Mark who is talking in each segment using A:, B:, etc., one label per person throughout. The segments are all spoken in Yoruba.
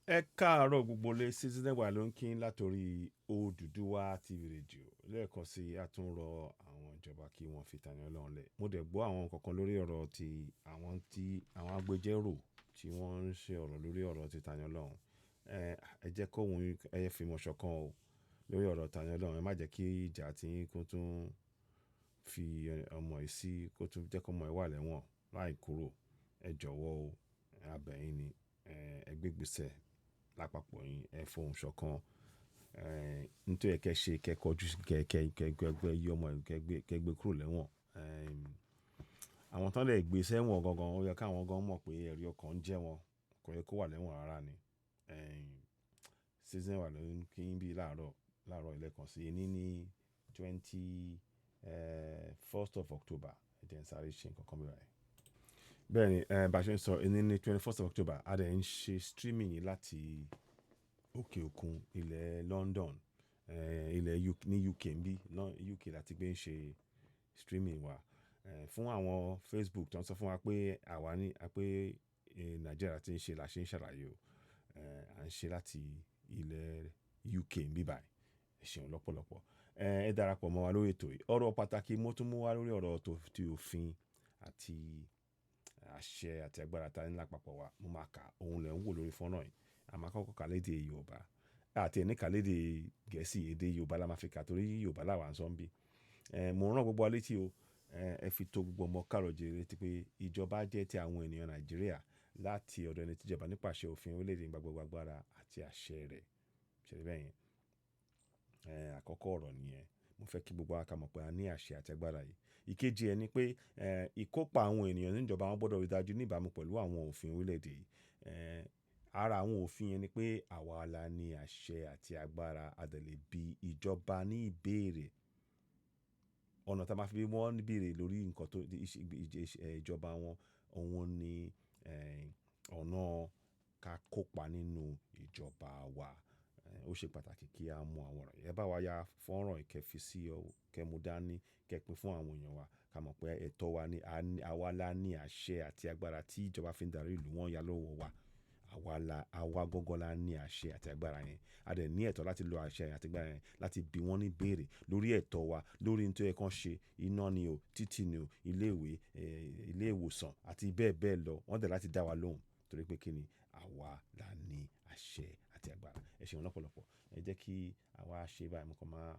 A: Ẹ káàárọ̀ gbogbo ilé Citizen wa ló ń kí yín látòrí Odùduwà TV rédíò lẹ́ẹ̀kan sí àtúnrọ̀ àwọn ìjọba kí wọ́n fi Tani Olohun lẹ̀. Mo dẹ̀ gbọ́ àwọn kankan lórí ọ̀rọ̀ àwọn agbẹjẹ́rò tí wọ́n ń ṣe ọ̀rọ̀ lórí ọ̀rọ̀ ti Tani Olohun. Ẹ jẹ́ kó ohun ẹ fi mọ̀ ṣọ̀kan o lórí ọ̀rọ̀ Tani Olohun. Ẹ má jẹ́ kí ìjà tí yín kó tún fi ọmọ yìí sí kó tún jẹ́ kó ọmọ ẹ̀ wà lẹ́wọ̀n láì kúrò. Ẹ jọ̀wọ́ o, abẹ́ yín ni ẹ gbé ìgbésẹ̀ lápapọ̀ yín, ẹ fohùn ṣọ̀kan. Nítorí ẹ kẹ́ ṣe kẹ́ kọjú kẹ́ yí ọmọ yìí kẹ́ gbé kúrò lẹ́wọ̀n. Àwọn tán lè gbé sẹ́wọ̀n gangan ó yẹ káwọn gan mọ̀ pé ẹ̀rí ọkàn ń jẹ́ wọn, kò yẹ kó wà lẹ́wọ̀n rárá ni. Citizen wa ló ń kí yín bí láàárọ̀ ilẹ̀kan sí ní 21st of October. Ẹ jẹ́ n sáré ṣe nǹkan kan bí báyìí. Bẹ́ẹ̀ni, bá ṣe ń sọ ní 21st of October, a dẹ̀ ń ṣe streaming yìí láti òkè òkun ilẹ̀ London, ní UK ń bí, UK láti gbé ń ṣe streaming wa. Fún àwọn Facebook tó ń sọ fún wa pé Nàìjíríà tí ń ṣe là ṣe ń ṣàlàyé o. À ń ṣe láti ilẹ̀ UK ń bí báyìí. Ẹ ṣeun lọ́pọ̀lọpọ̀. Ẹ darapọ̀ mọ́ wa lórí ètò yìí. Ọ̀rọ̀ pàtàkì mo tún mú wá lórí ọ̀rọ̀ ti òfin àti àṣẹ àti agbára ta ní lápapọ̀ wa. Mo máa kà ohun lẹ̀ ń wò lórí fọ́nrán yìí. A máa kọ́kọ́ kà lédè Yorùbá. Àti ẹni kà lédè Gẹ̀ẹ́sì, èdè Yorùbá la máa fi kà torí Yorùbá làwa ń sọ ń bí. Mo rán gbogbo wa létí o. Ẹ fi tó gbogbo ọmọ káàrọ̀ oòjíire létí pé ìjọba jẹ́ ti àwọn ènìyàn Nàìjíríà láti ọ̀dọ̀ ẹni tí ìjọba nípasẹ̀ òfin orílẹ̀-èdè gba gbogbo agbára àti àṣẹ rẹ̀. Ṣé rí bẹ́ẹ̀ yẹn? Àkọ́kọ́ ọ̀rọ̀ nìyẹn. Mo fẹ́ kí gbogbo wa ká mọ̀ pé a ní àṣẹ àti agbára yìí. Ìkejì ẹ ni pé ìkópa àwọn ènìyàn nínú ìjọba wọn gbọ́dọ̀ rí dájú ní ìbámu pẹ̀lú àwọn òfin orílẹ̀-èdè yìí. Ara àwọn òfin yẹn ni pé àwa la ní àṣẹ àti agbára a dẹ̀ lè bi ìjọba ní ìbéèrè. Ọ̀nà tí a máa fi bí wọ́n ní ìbéèrè lórí nǹkan tó ìjọba wọn, òun ni ọ̀nà ká kópa nínú ìjọba wa. Ó ṣe pàtàkì kí a mọ àwọn ọ̀rọ̀ yìí. Ẹ bá wa ya fọ́nrán yìí kẹ́ fi sí kẹ́ mú dání kẹ́ pín fún àwọn èèyàn wa ká mọ̀ pé ẹ̀tọ́ wa ni àwa la ní àṣẹ àti agbára tí ìjọba fi ń darí ìlú wọn yá lọ́wọ́ wa. Àwa gangan la ní àṣẹ àti agbára yẹn. A dẹ̀ ní ẹ̀tọ́ láti lo àṣẹ àti agbára yẹn láti bi wọ́n ní ìbéèrè lórí ẹ̀tọ́ wa, lórí ohun tó yẹ kán ṣe, iná ni o, títì ni o, ilé ìwé, ilé ìwòsàn àti bẹ́ẹ̀ bẹ́ẹ̀ lọ. Wọ́n dẹ̀ láti dá wa lóhùn torí pé kí ni àwa la ní àṣẹ àti agbára. Ẹ ṣeun lọ́pọ̀lọpọ̀. Ẹ jẹ́ kí àwa ṣe báyìí. Mo kàn máa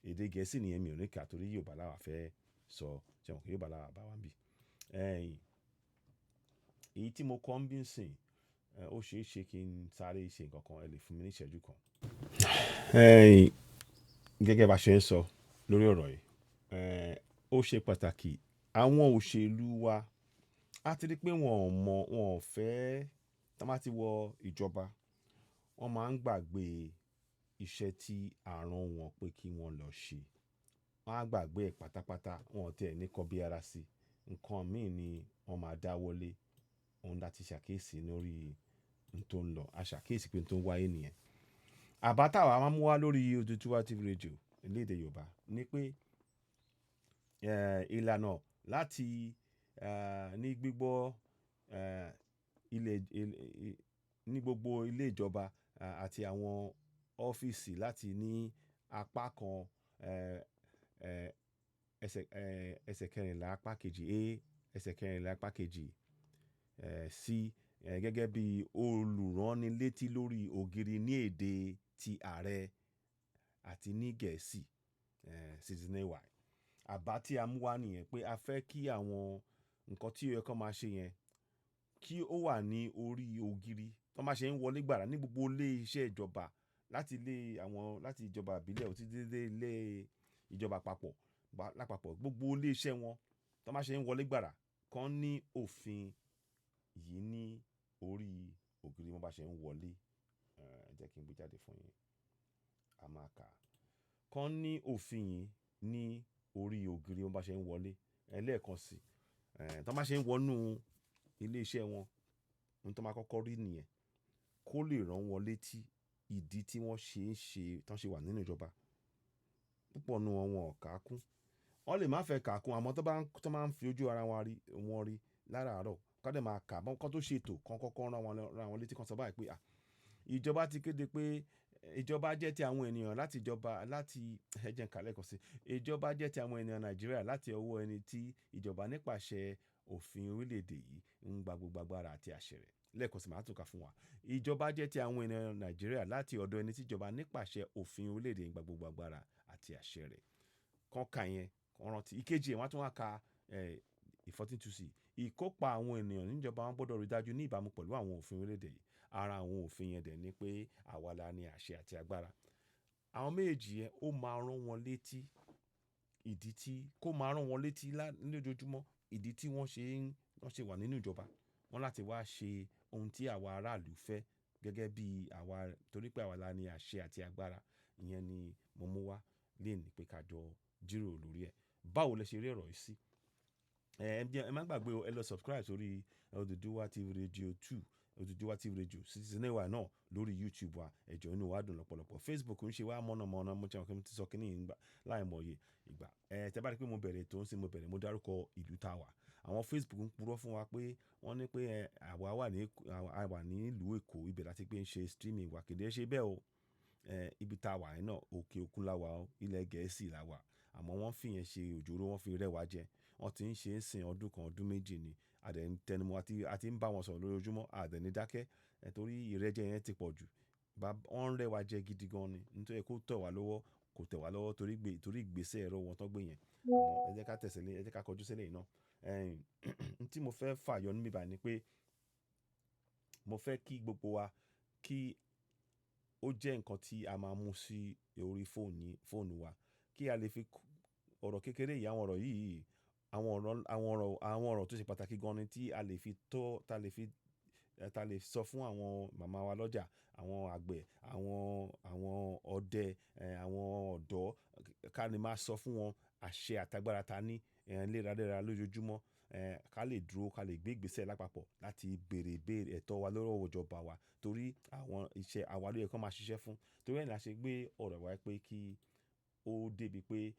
A: èdè Gẹ̀ẹ́sì nìyẹn mi ò ní kà torí Yorùbá làwa fẹ́ sọ. Ṣé mo kí Yorùbá làwa bá wa ń bí. Èyí tí mo kọ́ ń bí ń sìn, ó ṣe é ṣe kí n sáré ṣe nǹkan kan. Ẹ lè fún mi ní ìṣẹ́jú kan. Gẹ́gẹ́ bá ṣe ń sọ lórí ọ̀rọ̀ yìí, ó ṣe pàtàkì. Àwọn òṣèlú wa, a ti rí pé wọn ò fẹ́ tí wọ́n bá ti wọ ìjọba, wọ́n máa ń gbàgbé iṣẹ́ tí a rán wọn pé kí wọ́n lọ ṣe. Wọ́n á gbàgbé ẹ̀ pátápátá. Wọn ò tiẹ̀ ní kọbí ara sí. Nǹkan míì ni wọ́n máa dáwọ́lé. Ohun láti ṣàkíyèsí lórí ohun tó ń lọ. A ṣàkíyèsí pé ohun tó ń wáyé nìyẹn. Àbá táwa máa mú wá lórí Odùduwà TV rédíò lédè Yorùbá ni pé ìlànà láti ní gbogbo ilé ìjọba àti àwọn ọ́fíìsì láti ní apakan ẹsẹ̀ kẹrìnlá apá kejì ẹsẹ̀ kẹrìnlá apá kejì sí gẹ́gẹ́ bí olurannileti lórí ogiri ní èdè ti Aare àti ní Geesi, Citizen wa. Àbá tí a mú wá nìyẹn pé a fẹ́ kí àwọn nǹkan tí ó yẹ kó máa ṣe yẹn kí ó wà ní orí ògiri. Tó máa ṣe ń wọlé gbàrà ní gbogbo ilé iṣẹ́ ìjọba láti ìjọba ìbílẹ̀ títí dé ilé ìjọba àpapọ̀ lápapọ̀. Gbogbo ilé iṣẹ́ wọn tó máa ṣe ń wọlé gbàrà kan ní òfin yìí ní orí ògiri wọn bá ṣe ń wọlé. Ẹ jẹ́ kí n gbé jáde fún yín. A máa kà. Kan ní òfin yìí ní orí ògiri wọn bá ṣe ń wọlé. Lẹ́ẹ̀kan sí, tó máa ṣe ń wọnú ilé iṣẹ́ wọn, ohun tó máa kọ́kọ́ rí nìyẹn. Kó lè rán wọn létí ìdí tí wọ́n tán ṣe wà nínú ìjọba. Púpọ̀ nínú wọn ò kà á kún. Wọ́n lè má fẹ́ kà á kún àmọ́ tó máa ń fi ojú ara wọn rí láràárọ̀. Kán dẹ̀ máa kà kán tó ṣètò kán kọ́kọ́ rán wọn létí kan sọ báyìí pé ìjọba ti kéde pé ìjọba jẹ́ ti àwọn ènìyàn láti ìjọba láti ẹ jẹ́ n kà lẹ́ẹ̀kan sí ìjọba jẹ́ ti àwọn ènìyàn Nàìjíríà láti ọwọ́ ẹni tí ìjọba nípasẹ̀ òfin orílẹ̀-èdè yìí ń gba gbogbo agbára àti àṣẹ rẹ̀. Lẹ́ẹ̀kan sí màá tún kà fún wa. Ìjọba jẹ́ ti àwọn ènìyàn Nàìjíríà láti ọ̀dọ̀ ẹni tí ìjọba nípasẹ̀ òfin orílẹ̀-èdè yìí ń gba gbogbo agbára àti àṣẹ rẹ̀. Kàn ka yẹn, kàn rántí. Ìkejì ẹ̀ wọ́n á tún wá ka 14(2)c. Ìkópa àwọn ènìyàn níjọba wọn gbọ́dọ̀ rí dájú ní ìbámu pẹ̀lú àwọn òfin orílẹ̀-èdè yìí. Ara àwọn òfin yẹn dẹ̀ ni pé àwa la ní àṣẹ àti agbára. Àwọn méjèèjì yẹn ó máa rán wọn létí ìdí tí kó máa rán wọn létí lójoojúmọ́ ìdí tí wọ́n ṣe wà nínú ìjọba. Wọ́n láti wá ṣe ohun tí àwa aráàlú fẹ́ gẹ́gẹ́ bí àwa torí pé àwa la ní àṣẹ àti agbára. Ìyẹn ni mo mú wá léèní pé ká jọ jíròrò lórí ẹ̀. Báwo lẹ ṣe rí ọ̀rọ̀ yìí sí? Ẹ má gbàgbé o, ẹ lọ subscribe sórí Odùduwà TV Radio 2, Odùduwà TV Radio Citizen wa náà lórí YouTube wa. Ẹ jọ̀ọ́ inú wa dùn lọ́pọ̀lọpọ̀. Facebook ń ṣe wá mọ̀nàmọ́ná mo ti sọ kíní láìmọye ìgbà. Tẹ́ bá rí pé mo bẹ̀rẹ̀ tó ń sìn mo bẹ̀rẹ̀ mo dárúkọ ìlú tá wà. Àwọn Facebook ń purọ́ fún wa pé wọ́n ní pé àwa wà ní ìlú Èkó ibẹ̀ láti pé ń ṣe streaming wa kéde ṣe bẹ́ẹ̀ o. Ibi tá wà yẹn náà òkè òkun la wà o, ilẹ̀ Gẹ̀ẹ́sì la wà. Àmọ́ wọ́n fi yẹn ṣe òjòrò, wọ́n fi rẹ́ wa jẹ. Wọ́n ti ń ṣe ń sìn ọdún kan ọdún méjì ni. A dẹ̀ ń tẹnumọ́ àti ń bá wọn sọ̀rọ̀ lójoojúmọ́. A dẹ̀ ní dákẹ́ torí ìrẹ́jẹ yẹn ti pọ̀ jù. Wọ́n ń rẹ́ wa jẹ gidi gan ni. Nítorí kó tẹ̀ wá lọ́wọ́ kò tẹ̀ wá lọ́wọ́ torí ìgbésẹ̀ ẹ̀rọ wọn tó gbé yẹn. Ẹ jẹ́ ká tẹ̀sílẹ̀, ẹ jẹ́ ká kọjú sílẹ̀ iná. Tí mo fẹ́ fàyọ níbí báyìí ni pé mo fẹ́ kí gbogbo wa kí ó jẹ́ nǹkan tí a máa mú sí orí fóònù wa kí a lè fi ọ̀rọ̀ kékeré yìí àwọn ọ̀rọ̀ yìí àwọn ọ̀rọ̀ tó ṣe pàtàkì gan ni tí a lè fi ta lè sọ fún àwọn màmá wa lọ́jà, àwọn àgbẹ̀, àwọn ọdẹ, àwọn ọ̀dọ́ ká lè máa sọ fún wọn àṣẹ àtagbára ta ní léraléra lójoojúmọ́. Ká lè dúró, ká lè gbé ìgbésẹ̀ lápapọ̀ láti béèrè ẹ̀tọ́ wa lọ́wọ́ ìjọba wa torí àwọn iṣẹ́ àwa ló yẹ kó máa ṣiṣẹ́ fún. Torí ẹ̀ la ṣe gbé ọ̀rọ̀ wa pé kí ó débi pé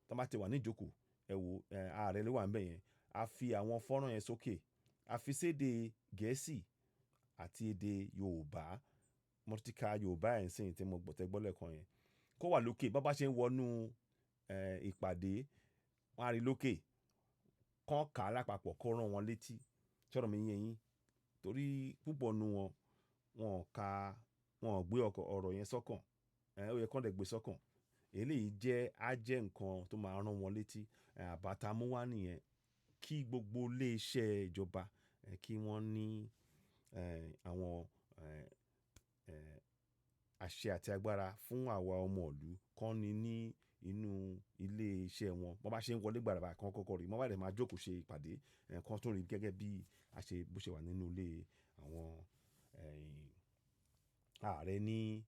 A: tán bá ti wà ní ìjókòó, ẹ wo Aare ló wà níbẹ̀ yẹn. A fi àwọn fọ́nrán yẹn sókè. A fi séde Gẹ̀ẹ́sì àti èdè Yorùbá. Mo ti ka Yorùbá ẹ̀ ń sìn tí mo gbọ́ lẹ́ẹ̀kan yẹn. Kó wà lókè bá bá ṣe ń wọnú ìpàdé, wọ́n á rí lókè. Kán kà á lápapọ̀ kó rán wọn létí. Ṣọ́rọ̀ mi yé yín? Torí púpọ̀ nínú wọn, wọn ò gbé ọ̀rọ̀ yẹn sọ́kàn. Ó yẹ kán dẹ̀ gbé sọ́kàn. Eléyìí á jẹ́ nǹkan tó máa rán wọn létí. Àbá ta mú wá nìyẹn. Kí gbogbo ilé iṣẹ́ ìjọba kí wọ́n ní àwọn àṣẹ àti agbára fún àwa ọmọ ìlú kán ní inú ilé iṣẹ́ wọn. Bọ́n bá ṣe ń wọlé gbàràbà kan kọ́kọ́ rí. Wọ́n bá dẹ̀ máa jókòó ṣe ìpàdé kan tó rí gẹ́gẹ́ bí bó ṣe wà nínú ilé àwọn Aare ní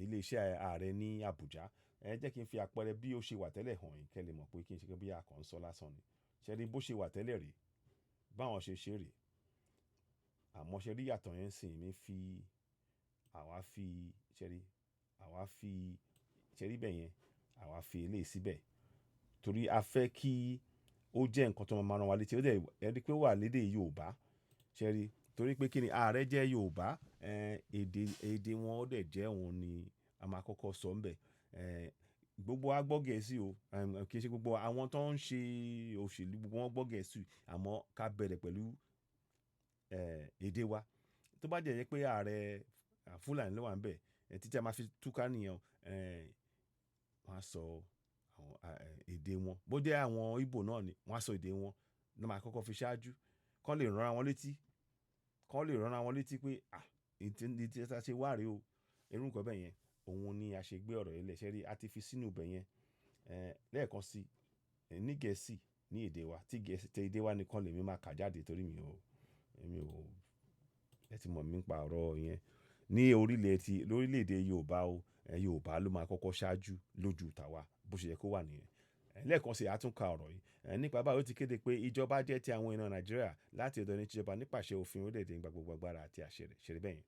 A: ilé iṣẹ́ Aare ní Abuja. Ẹ jẹ́ kí n fi àpẹẹrẹ bí ó ṣe wà tẹ́lẹ̀ hàn yín kẹ́ lè mọ̀ pé kí n ṣe pé bí àkàn sọ lásán ni. Ṣé rí bó ṣe wà tẹ́lẹ̀ rí? Báwọn ṣe rè. Àmọ́ ṣe rí yàtọ̀ yẹn sìn ṣe rí bẹ́ẹ̀ yẹn àwa fi eléyìí síbẹ̀. Torí a fẹ́ kí ó jẹ́ nǹkan tó máa rán wa létí. Ó dẹ̀ ẹ rí pé ó wà lédè Yorùbá. Ṣé rí? Torí pé kí ni Aare jẹ́ Yorùbá. Èdè wọn ó dẹ̀ jẹ́ òun ni a máa kọ́kọ́ sọ ńbẹ̀. Gbogbo wa gbọ́ Gẹ̀ẹ́sì o. Kì í ṣe gbogbo àwọn tó ń ṣe òṣèlú gbogbo wọn gbọ́ Gẹ̀ẹ́sì. Àmọ́ ká bẹ̀rẹ̀ pẹ̀lú èdè wa. Tó bá jẹ́ pé Aare Fúlàní ló wà ńbẹ̀ títí a máa fi túká nìyẹn. Wọ́n á sọ èdè wọn. Bó jẹ́ àwọn Ìgbò náà ni wọ́n á sọ èdè wọn. Wọ́n máa kọ́kọ́ fi ṣáájú. Kán lè rán wọn létí pé ìdí tí a ṣe wà rèé o. Irú nǹkan bẹ́ẹ̀ yẹn. Òun ni a ṣe gbé ọ̀rọ̀ yẹn lẹ̀. Ṣé rí? A ti fi sínú ibẹ̀ yẹn. Lẹ́ẹ̀kan sí ní Gẹ̀ẹ́sì ní èdè wa tí èdè wa nìkan lèmi máa kà jáde torí ẹ ti mọ̀ mí nípa ọ̀rọ̀ yẹn. Ní lórílẹ̀-èdè Yorùbá o, Yorùbá ló máa kọ́kọ́ ṣáájú lójú tàwa bó ṣe yẹ kó wà nìyẹn. Lẹ́ẹ̀kan sí a tún ka ọ̀rọ̀ yìí. Nípa báyìí ó ti kéde pé ìjọba jẹ́ ti àwọn ènìyàn Nàìjíríà láti ọ̀dọ̀ ẹni tí ìjọba nípasẹ̀ òfin orílẹ̀-èdè ń gba gbogbo agbára àti àṣẹ rẹ̀. Ṣé rí bẹ́ẹ̀ yẹn?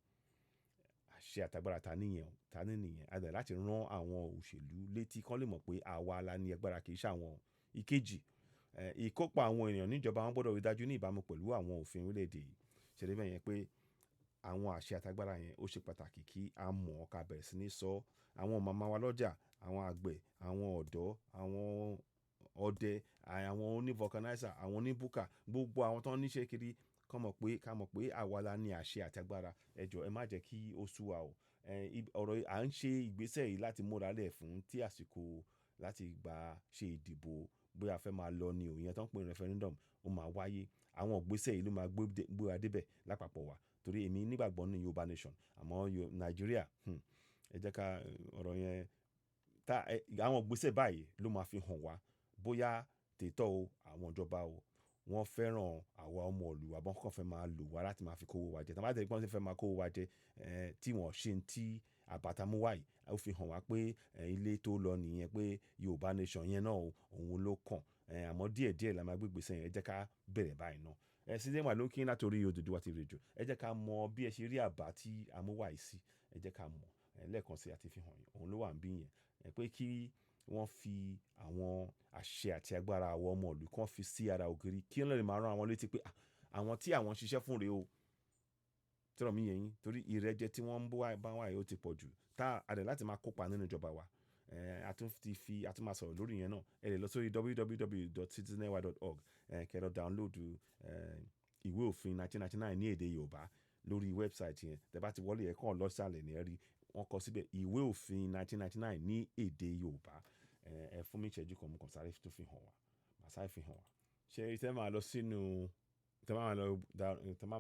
A: Àṣẹ àtagbára ta ní nìyẹn. A dẹ̀ láti rán àwọn òṣèlú létí kán lè mọ̀ pé àwa la ní agbára kì í ṣàwọn. Ìkejì, ìkópa àwọn ènìyàn níjọba wọn gbọ́dọ̀ rí dájú ní ìbámu pẹ̀lú àwọn òfin orílẹ̀-èdè yìí. Ṣé rí bẹ́ẹ̀ yẹn pé àwọn àṣẹ àtagbára yẹn ó ṣe pàtàkì kí a mọ̀ ká bẹ̀rẹ̀ sí ní sọ. Àwọn màmá wa lọ́jà, àwọn àgbẹ̀, àwọn ọ̀dọ́, àwọn ọdẹ, àwọn oní-vulcanizer, àwọn oníbùkà, gbogbo àwọn tó ń níṣẹ́ kiri ká mọ̀ pé àwa la ní àṣẹ àti agbára. Ẹ jọ̀ọ́ ẹ má jẹ́ kí ó sú wa o. Ọ̀rọ̀ à ń ṣe ìgbésẹ̀ yìí láti múra lẹ̀ fún tí àsìkò láti ṣe ìdìbò bóyá a fẹ́ máa lọ ni ìyẹn tó ń pè ní referendum ó máa wáyé. Àwọn ìgbésẹ̀ yìí ló máa gbé wa débẹ̀ lápapọ̀ wa. Torí èmi nígbàgbọ́ ní Yorùbá nation. Àmọ́ Nàìjíríà, ẹ jẹ́ ká ọ̀rọ̀ yẹn àwọn ìgbésẹ̀ báyìí ló máa fi hàn wá bóyá tètò o àwọn ìjọba o wọ́n fẹ́ràn àwa ọmọ ìlú wa bọ́n kàn fẹ́ máa lò wá láti máa fi kówó wa jẹ. Tí wọ́n bá tẹ̀lé pé wọ́n fẹ́ máa kówó wa jẹ tí wọ́n ṣe ń tí àbàtà mú wáyìí ó fi hàn wá pé ilé tó lọ nìyẹn pé Yorùbá nation yẹn náà òun ló kàn. Àmọ́ díẹ̀díẹ̀ la máa gbé ìgbésẹ̀ yẹn. Ẹ jẹ́ ká bẹ̀rẹ̀ báyìí náà. Sídẹ̀ wà lókè látòrí Odùduwà TV Radio. Ẹ jẹ́ ká mọ bí ẹ ṣe rí àbá tí a mú wáyìí sí. Ẹ jẹ́ ká mọ̀ lẹ́ẹ̀kan sí àti fi hàn yín. Òun ló wà níbí yẹn. Pé kí wọ́n fi àwọn àṣẹ àti agbára àwọn ọmọ ìlú kan fi sí ara ògiri kí wọ́n lè máa rán àwọn létí pé àwọn tí àwọn ṣiṣẹ́ fún rèé o. Tẹ́rọ̀ mí yẹn yín torí ìrẹ́jẹ tí wọ́n ń bá wáyé ó ti pọ̀ jù. A dẹ̀ láti máa kópa nínú ìjọba wa. A tún máa sọ̀rọ̀ lórí yẹn náà. Ẹ lè lọ sórí www.citizenry.org kẹ́ lọ download ìwé òfin 1999 ní èdè Yorùbá lórí website yẹn. Tẹ́ bá ti wọlé ẹ̀ kàn lọ sálẹ̀ ní ẹ rí wọ́n kọ síbẹ̀ ìwé òfin 1999 ní èdè Yorùbá. Ẹ fún mi ìṣẹ́jú kan mo kàn sáré tó fi hàn wá. Màá sáré fi hàn wá. Ṣé tẹ́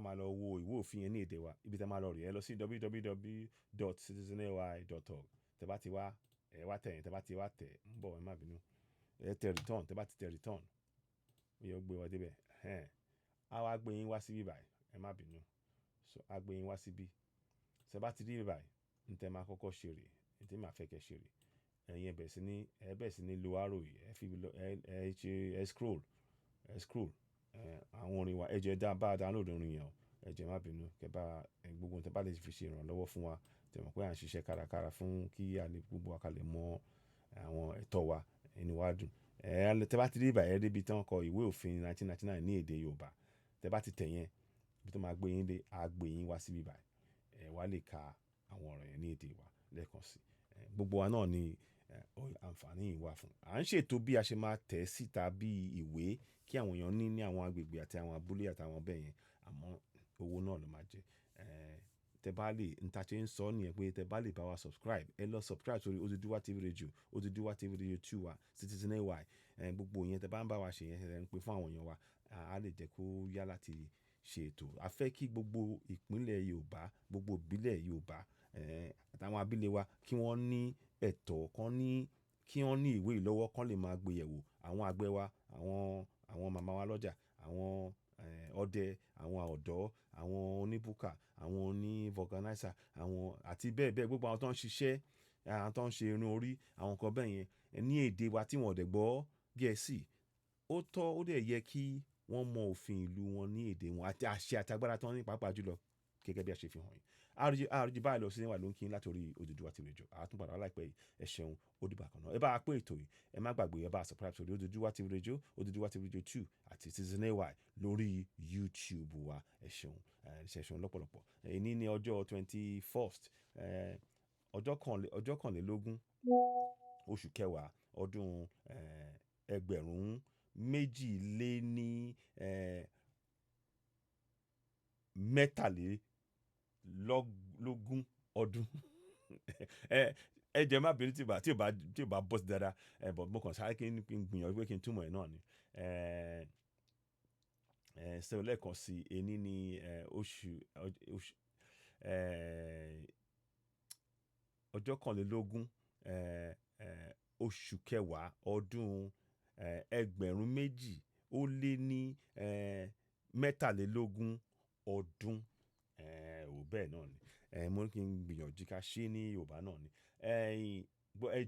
A: máa lọ wo ìwé òfin yẹn ní èdè wa ibi tẹ́ máa lọ rí ẹ lọ sí www.citizenry.org. Tẹ́ bá ti wá tẹ̀ yẹn tẹ́ bá ti wá tẹ̀ ń bọ̀ ẹ má bínú. Ẹ tẹ return tẹ́ bá ti tẹ return ó yẹ gbé wa débẹ̀. A wá gbé yín wá síbí báyìí ẹ má bínú. So a gbé yín wá síbí. Ṣé bá ti rí báyìí ní tẹ́ máa kọ́kọ́ ṣe rè ní tí màá fẹ́ kẹ́ ṣe rè. Ẹ̀yin bẹ̀rẹ̀ sí ní lo arrow yìí ẹ scroll àwọn orin wa ẹ jẹ́ bá download orin yẹn o. Ẹ jẹ́ má bínú kẹ́ bá gbogbo tẹ́ bá lè fi ṣe ìrànlọ́wọ́ fún wa. Tẹ́ mọ̀ pé à ń ṣiṣẹ́ kárakára fún kí gbogbo wa ká lè mọ àwọn ẹ̀tọ́ wa inú wa dùn. Tẹ́ bá ti rí báyìí ẹ rí ibi tí wọ́n kọ ìwé òfin 1999 ní èdè Yorùbá. Tẹ́ bá ti tẹ̀ yẹn ibi tó máa gbé yín dé a gbé yín wá síbí báyìí. Ẹ wá lè ka àwọn ọ̀rọ̀ yẹn ní èdè wa lẹ́ẹ̀kan sí. Gbogbo wa náà ni àǹfààní yìí wà fún. À ń ṣètò bí a ṣe máa tẹ̀ síta bí ìwé kí àwọn èèyàn ní àwọn agbègbè àti àwọn abúlé àtàwọn bẹ́ẹ̀ yẹn. Àmọ́ owó náà ló máa jẹ́. Tẹ́ bá lè níta ṣe ń sọ nìyẹn pé tẹ́ bá lè bá wa subscribe ẹ lọ subscribe sórí Odùduwà TV Radio, Odùduwà TV Radio 2 wa, Citizenry. Gbogbo yẹn tẹ́ bá ń bá wa ṣe yẹn ẹ ń pè fún àwọn èèyàn wa. A lè jẹ́ kó yá láti ṣe ètò. A fẹ́ kí gbogbo ìpínlẹ̀ Yorùbá, gbogbo ìbílẹ̀ Yorùbá àtàwọn abílẹ̀ wa kí wọ́n ní ẹ̀tọ́ kí wọ́n ní ìwé ìlọ́wọ́ kan lè máa gbé yẹ̀wò. Àwọn àgbẹ̀ wa, àwọn màmá wa lọ́jà, àwọn ọdẹ, àwọn ọ̀dọ́, àwọn oníbùkà, àwọn oní-vulcanizer, àti bẹ́ẹ̀ bẹ́ẹ̀ gbogbo àwọn tó ń ṣiṣẹ́, àwọn tó ń ṣe irun orí, àwọn nǹkan bẹ́ẹ̀ yẹn ní èdè wa tí wọ́n dẹ̀ gbọ́ Gẹ̀ẹ́sì. Ó tọ́ ó dẹ̀ yẹ kí wọ́n mọ òfin ìlú wọn ní èdè wọn àti àṣẹ àtagbára tó ń ní pàápàá jùlọ gẹ́gẹ́ bí a ṣe fi hàn yín. Àròjì báyìí lọ sí níwà ló ń kí n látòrí Odùduwà TV Radio. A tún padà wá láìpẹ́ yìí. Ẹ ṣeun ó dìgbà kan náà. Ẹ bá pé ètò yìí ẹ má gbàgbé ẹ bá subscribe sórí Odùduwà TV Radio, Odùduwà TV Radio 2 àti Citizenry lórí YouTube wa. Ẹ ṣeun lọ́pọ̀lọpọ̀. Èní ní ọjọ́ 21st ọjọ́ kànlélógún oṣù kẹwàá ọdún 2023 ọdún. Ẹ jẹ́ má bínú tí ò bá bọ́ sí dáadáa. But mo kàn sáré kí n gbìyànjú pé kí n túmọ̀ ẹ̀ náà ni. Ṣé o lẹ́ẹ̀kan sí èní ní ọjọ́ kànlélógún oṣù kẹwàá ọdún 2023 ọdún. Bẹ́ẹ̀ náà ni. Mo ní kí n gbìyànjú ká ṣe ní Yorùbá náà ni. Ẹ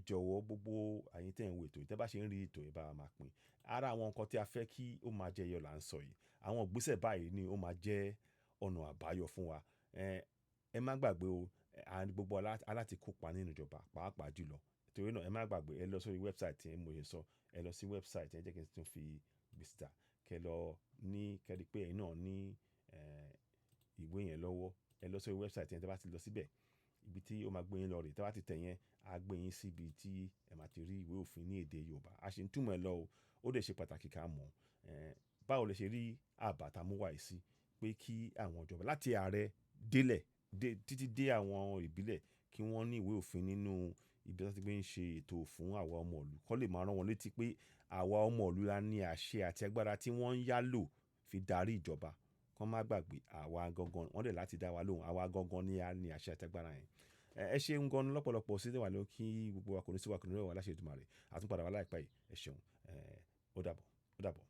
A: jọ̀wọ́ gbogbo àyín tẹ́ ń wo ètò yìí tẹ́ bá ṣe ń rí ètò yìí bá wa máa pín. Ara àwọn nǹkan tí a fẹ́ kí ó máa jẹyọ là ń sọ yìí. Àwọn ìgbésẹ̀ báyìí ni ó máa jẹ́ ọ̀nà àbáyọ fún wa. Ẹ má gbàgbé o gbogbo aláti kópa nínú ìjọba pàápàá jùlọ. Torí náà ẹ má gbàgbé ẹ lọ sórí website tí mo ṣe sọ. Ẹ lọ sí website ẹ jẹ́ kí n tún fi gbèsìtà kẹ́ rí pé ẹ̀yin náà ní ìwé yẹn lọ́wọ́ ẹ lọ sórí website yẹn, tí ẹ bá ti lọ síbẹ̀, ibi tí ó máa gbé yín lọ rè, tí ẹ bá ti tẹ̀ yẹn, á gbé yín sí ibi tí ẹ máa ti rí ìwé òfin ní èdè Yorùbá. A ṣe ń túmọ̀ ẹ lọ o, ó dẹ̀ ṣe pàtàkì ká mọ̀. Báwo lẹ ṣe rí àbá tá mú wá yìí sí pé kí àwọn ìjọba láti Ààrẹ délẹ̀ títí dé àwọn ìbílẹ̀ kí wọ́n ní ìwé òfin nínú ibi tí wọ́n ti gbé ń ṣe ètò fún àwa ọmọ ìlú, kó lè máa rán wọn létí pé àwa ọmọ ìlú la ní àṣẹ àti agbára tí wọ́n ń yálò fi darí ìjọba. Kán má gbàgbé àwa gangan, wọ́n dẹ̀ láti dá wa lóhùn, àwa gangan ni a ní àṣẹ àti agbára yẹn. Ẹ ṣeun gan lọ́pọ̀lọpọ̀ sí wà ló kí gbogbo wa kò ní sí wa kò ní rẹ̀ wá láṣẹ Èdùmàrè. A tún padà wá láìpẹ́ yìí. Ẹ ṣeun. Ó dàbọ̀.